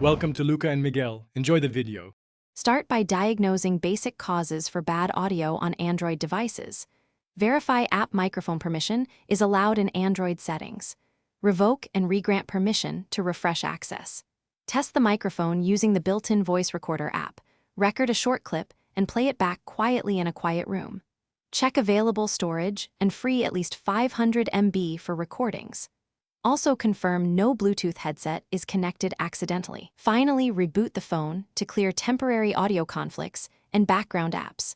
Welcome to Luca and Miguel. Enjoy the video. Start by diagnosing basic causes for bad audio on Android devices. Verify app microphone permission is allowed in Android settings. Revoke and regrant permission to refresh access. Test the microphone using the built-in voice recorder app. Record a short clip and play it back quietly in a quiet room. Check available storage and free at least 500 MB for recordings. Also confirm no Bluetooth headset is connected accidentally. Finally, reboot the phone to clear temporary audio conflicts and background apps.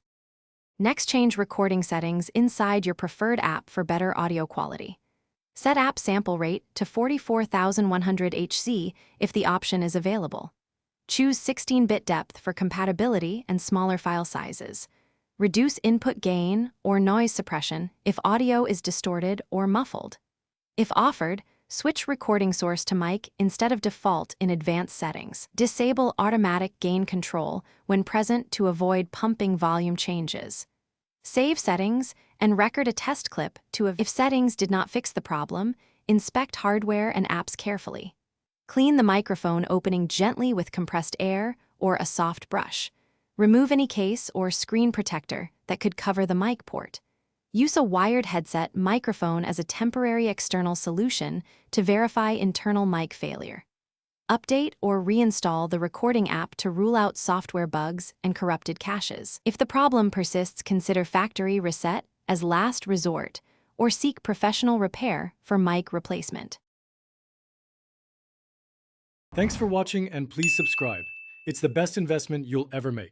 Next, change recording settings inside your preferred app for better audio quality. Set app sample rate to 44,100 Hz if the option is available. Choose 16-bit depth for compatibility and smaller file sizes. Reduce input gain or noise suppression if audio is distorted or muffled. If offered, switch recording source to mic instead of default in advanced settings. Disable automatic gain control when present to avoid pumping volume changes. Save settings and record a test clip if settings did not fix the problem, inspect hardware and apps carefully. Clean the microphone opening gently with compressed air or a soft brush. Remove any case or screen protector that could cover the mic port. Use a wired headset microphone as a temporary external solution to verify internal mic failure. Update or reinstall the recording app to rule out software bugs and corrupted caches. If the problem persists, consider factory reset as last resort or seek professional repair for mic replacement. Thanks for watching and please subscribe. It's the best investment you'll ever make.